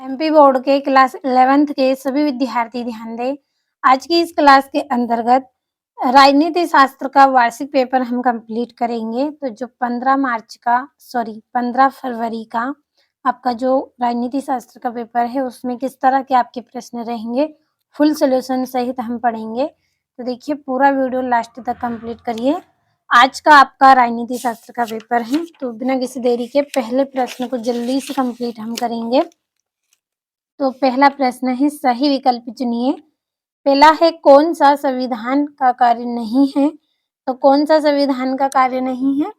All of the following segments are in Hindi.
एमपी बोर्ड के क्लास 11th के सभी विद्यार्थी ध्यान दें। आज की इस क्लास के अंतर्गत राजनीति शास्त्र का वार्षिक पेपर हम कंप्लीट करेंगे। तो जो 15 फरवरी का आपका जो राजनीति शास्त्र का पेपर है उसमें किस तरह के आपके प्रश्न रहेंगे, फुल सॉल्यूशन सहित हम पढ़ेंगे। तो देखिए पूरा वीडियो लास्ट तक कंप्लीट करिए। आज का आपका राजनीति शास्त्र का पेपर है, तो बिना किसी देरी के पहले प्रश्न को जल्दी से कंप्लीट हम करेंगे। तो पहला प्रश्न है, सही विकल्प चुनिए। पहला है, कौन सा संविधान का कार्य नहीं है? तो कौन सा संविधान का कार्य नहीं है?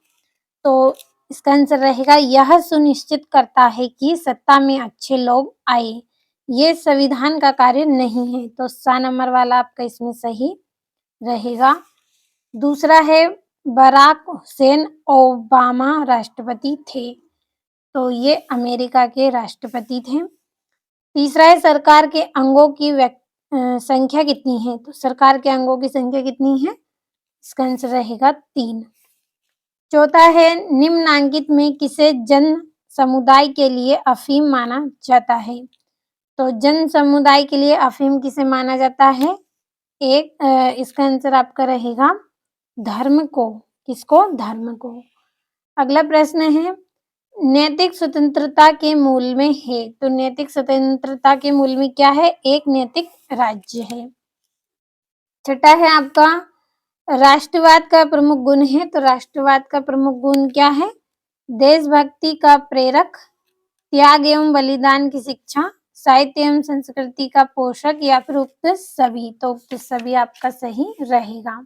तो इसका आंसर रहेगा, यह सुनिश्चित करता है कि सत्ता में अच्छे लोग आए। ये संविधान का कार्य नहीं है। तो सा नंबर वाला आपका इसमें सही रहेगा। दूसरा है, बराक हुसैन ओबामा राष्ट्रपति थे। तो ये अमेरिका के राष्ट्रपति थे। तीसरा है, सरकार के अंगों की संख्या कितनी है? तो सरकार के अंगों की संख्या कितनी है? इसका आंसर रहेगा 3। चौथा है, निम्नांकित में किसे जन समुदाय के लिए अफीम माना जाता है? तो जन समुदाय के लिए अफीम किसे माना जाता है? इसका आंसर आपका रहेगा धर्म को। किसको? धर्म को। अगला प्रश्न है, नैतिक स्वतंत्रता के मूल में है। तो नैतिक स्वतंत्रता के मूल में क्या है? एक नैतिक राज्य है। छठा है आपका, राष्ट्रवाद का प्रमुख गुण है। तो राष्ट्रवाद का प्रमुख गुण क्या है? देशभक्ति का प्रेरक, त्याग एवं बलिदान की शिक्षा, साहित्य एवं संस्कृति का पोषक, या फिर उक्त सभी। तो उक्त सभी आपका सही रहेगा।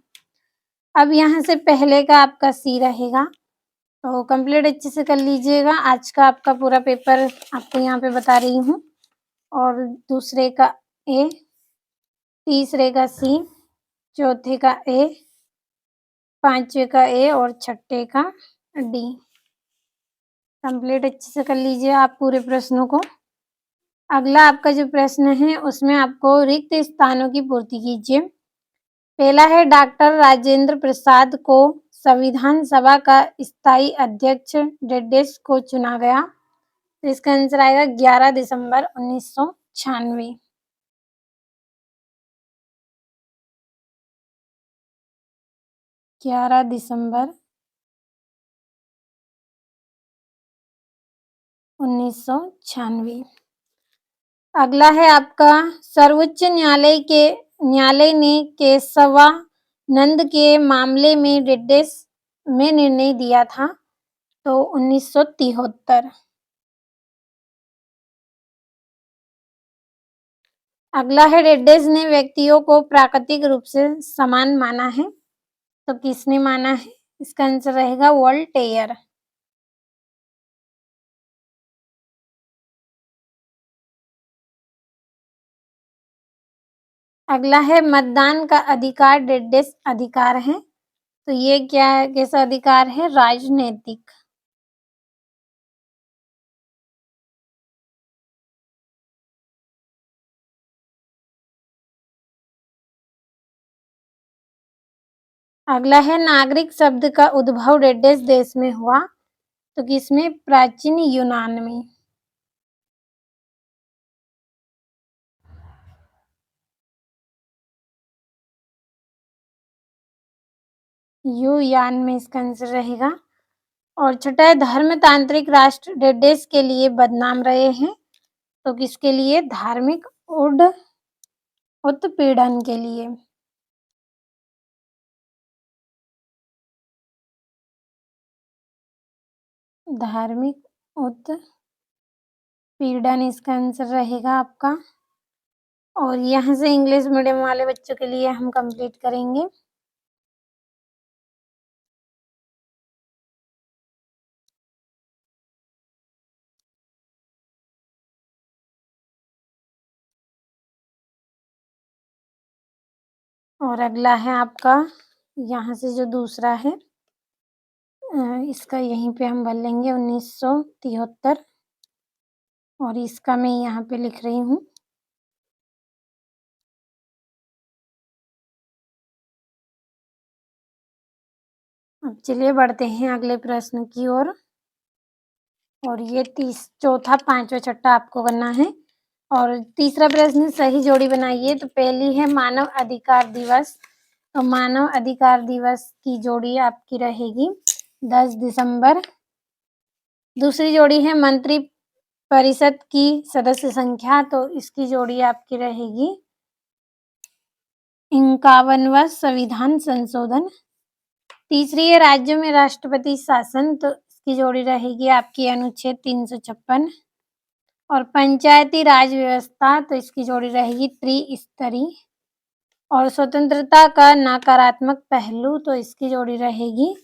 अब यहाँ से पहले का आपका सी रहेगा, तो कंप्लीट अच्छे से कर लीजिएगा। आज का आपका पूरा पेपर आपको यहाँ पे बता रही हूँ। और दूसरे का ए, तीसरे का सी, चौथे का ए, पांचवे का ए और छठे का डी। कंप्लीट अच्छे से कर लीजिए आप पूरे प्रश्नों को। अगला आपका जो प्रश्न है उसमें आपको रिक्त स्थानों की पूर्ति कीजिए। पहला है, डॉक्टर राजेंद्र प्रसाद को संविधान सभा का स्थायी अध्यक्ष डेडेस को चुना गया। तो इसका आंसर आएगा 11 दिसंबर 1996। दिसंबर 1996। अगला है आपका, सर्वोच्च न्यायालय ने केशवानंद के मामले में डेडेस में निर्णय दिया था। तो 1973। अगला है, डेडेस ने व्यक्तियों को प्राकृतिक रूप से समान माना है। तो किसने माना है? इसका आंसर रहेगा वोल्टेयर। अगला है, मतदान का अधिकार डेडेस अधिकार है। तो ये क्या है? कैसा अधिकार है? राजनीतिक। अगला है, नागरिक शब्द का उद्भव डेडेस देश में हुआ। तो किसमें? प्राचीन यूनान में। युयान में इसका आंसर रहेगा। और छठा है, धर्मतांत्रिक राष्ट्र डेडेस के लिए बदनाम रहे हैं। तो किसके लिए? धार्मिक उत्पीड़न के लिए। धार्मिक उत्पीड़न इसका आंसर रहेगा आपका। और यहाँ से इंग्लिश मीडियम वाले बच्चों के लिए हम कंप्लीट करेंगे। और अगला है आपका, यहाँ से जो दूसरा है इसका यहीं पे हम भर लेंगे 1973। और इसका मैं यहाँ पे लिख रही हूँ। अब चलिए बढ़ते हैं अगले प्रश्न की ओर। और ये चौथा, पांचवा, छठा आपको करना है। और तीसरा प्रश्न, सही जोड़ी बनाइए। तो पहली है मानव अधिकार दिवस, तो मानव अधिकार दिवस की जोड़ी आपकी रहेगी 10 दिसंबर। दूसरी जोड़ी है मंत्री परिषद की सदस्य संख्या, तो इसकी जोड़ी आपकी रहेगी 51वां संविधान संशोधन। तीसरी है राज्यों में राष्ट्रपति शासन, तो इसकी जोड़ी रहेगी आपकी अनुच्छेद 356। और पंचायती राज व्यवस्था, तो इसकी जोड़ी रहेगी त्रिस्तरीय। और स्वतंत्रता का नकारात्मक पहलू, तो इसकी जोड़ी रहेगी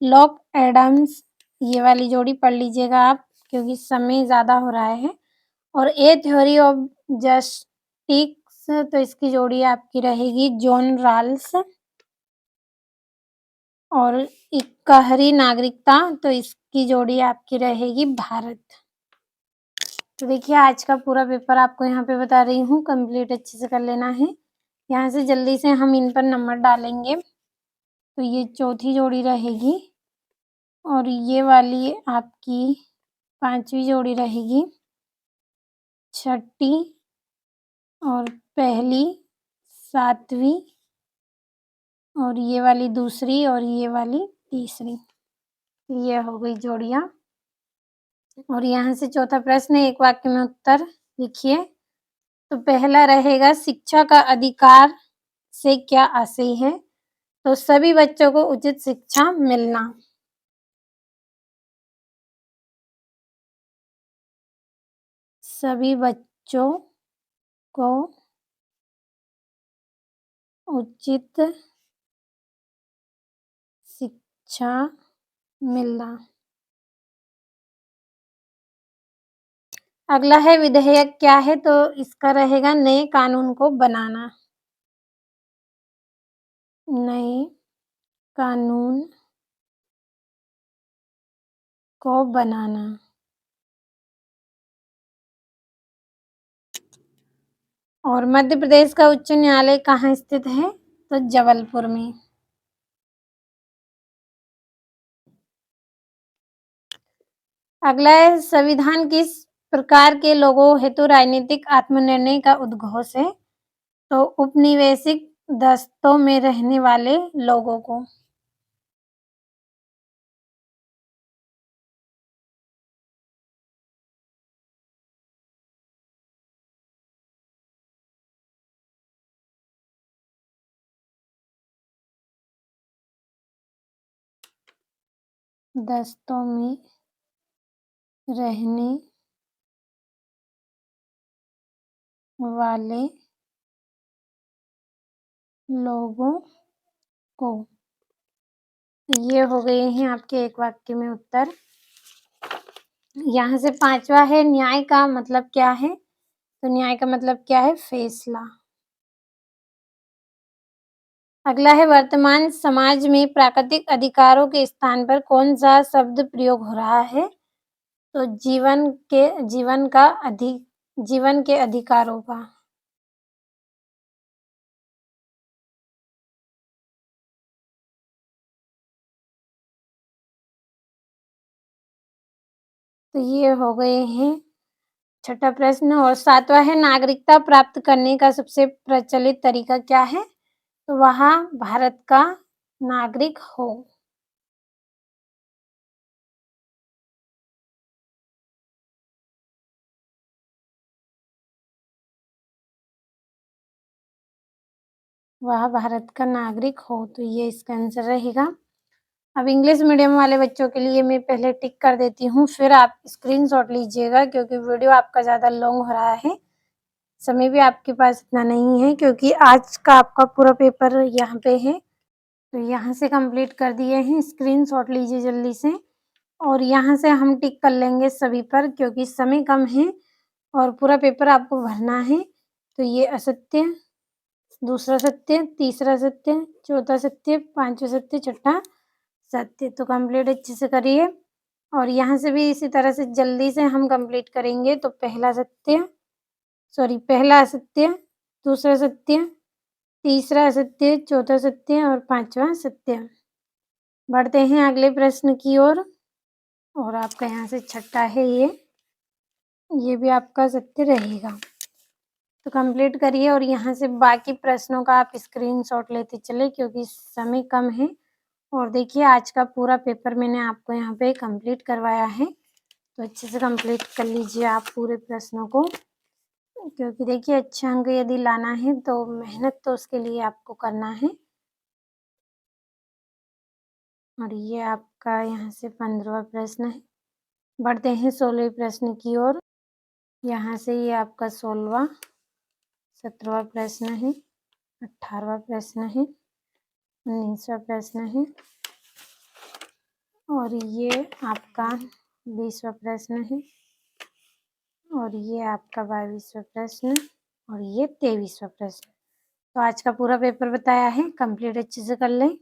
लॉक एडम्स। ये वाली जोड़ी पढ़ लीजिएगा आप, क्योंकि समय ज़्यादा हो रहा है। और ए थ्योरी ऑफ जस्टिस, तो इसकी जोड़ी आपकी रहेगी जॉन राल्स। और इकहरी नागरिकता, तो इसकी जोड़ी आपकी रहेगी भारत। तो देखिए आज का पूरा पेपर आपको यहाँ पे बता रही हूँ, कंप्लीट अच्छे से कर लेना है। यहाँ से जल्दी से हम इन पर नंबर डालेंगे। तो ये चौथी जोड़ी रहेगी और ये वाली आपकी 5वीं जोड़ी रहेगी, छठी और पहली 7वीं, और ये वाली दूसरी और ये वाली तीसरी। ये हो गई जोड़ियाँ। और यहाँ से चौथा प्रश्न, एक वाक्य में उत्तर लिखिए। तो पहला रहेगा शिक्षा का अधिकार से क्या आशय है? तो सभी बच्चों को उचित शिक्षा मिलना। सभी बच्चों को उचित शिक्षा मिलना। अगला है विधेयक क्या है? तो इसका रहेगा नए कानून को बनाना। नए कानून को बनाना। और मध्य प्रदेश का उच्च न्यायालय कहाँ स्थित है? तो जबलपुर में। अगला है संविधान किस प्रकार के लोगों हेतु राजनीतिक आत्मनिर्णय का उद्घोष है? तो उपनिवेशिक दस्तों में रहने वाले लोगों को। दस्तों में रहने वाले लोगों को। ये हो गए हैं आपके एक वाक्य में उत्तर। यहाँ से 5वां है न्याय का मतलब क्या है? तो न्याय का मतलब क्या है? फैसला। अगला है वर्तमान समाज में प्राकृतिक अधिकारों के स्थान पर कौन सा शब्द प्रयोग हो रहा है? तो जीवन के अधिकारों का। तो ये हो गए हैं छठा प्रश्न। और 7वां है नागरिकता प्राप्त करने का सबसे प्रचलित तरीका क्या है? तो वह भारत का नागरिक हो। वह भारत का नागरिक हो, तो ये इसका आंसर रहेगा। अब इंग्लिश मीडियम वाले बच्चों के लिए मैं पहले टिक कर देती हूँ, फिर आप स्क्रीनशॉट लीजिएगा, क्योंकि वीडियो आपका ज़्यादा लॉन्ग हो रहा है। समय भी आपके पास इतना नहीं है, क्योंकि आज का आपका पूरा पेपर यहाँ पे है। तो यहाँ से कंप्लीट कर दिए हैं, स्क्रीनशॉट लीजिए जल्दी से। और यहाँ से हम टिक कर लेंगे सभी पर, क्योंकि समय कम है और पूरा पेपर आपको भरना है। तो ये असत्य, दूसरा सत्य, तीसरा सत्य, चौथा सत्य, 5वां सत्य, छठा सत्य। तो कंप्लीट अच्छे से करिए। और यहाँ से भी इसी तरह से जल्दी से हम कंप्लीट करेंगे। तो पहला असत्य, दूसरा सत्य, तीसरा असत्य, चौथा सत्य और 5वां सत्य। बढ़ते हैं अगले प्रश्न की ओर। और आपका यहाँ से छठा है ये भी आपका सत्य रहेगा। तो कंप्लीट करिए और यहाँ से बाकी प्रश्नों का आप स्क्रीनशॉट लेते चले क्योंकि समय कम है। और देखिए आज का पूरा पेपर मैंने आपको यहाँ पे कंप्लीट करवाया है, तो अच्छे से कंप्लीट कर लीजिए आप पूरे प्रश्नों को, क्योंकि देखिए अच्छे अंक यदि लाना है तो मेहनत तो उसके लिए आपको करना है। और ये आपका यहाँ से 15वां प्रश्न है। बढ़ते हैं 16वें प्रश्न की ओर। यहाँ से ये आपका 16वां, 17वां प्रश्न है, 18वां प्रश्न है, 19वां प्रश्न है और ये आपका 20वां प्रश्न है और ये आपका 22वां प्रश्न और ये 23वां प्रश्न। तो आज का पूरा पेपर बताया है, कंप्लीट अच्छे से कर लें।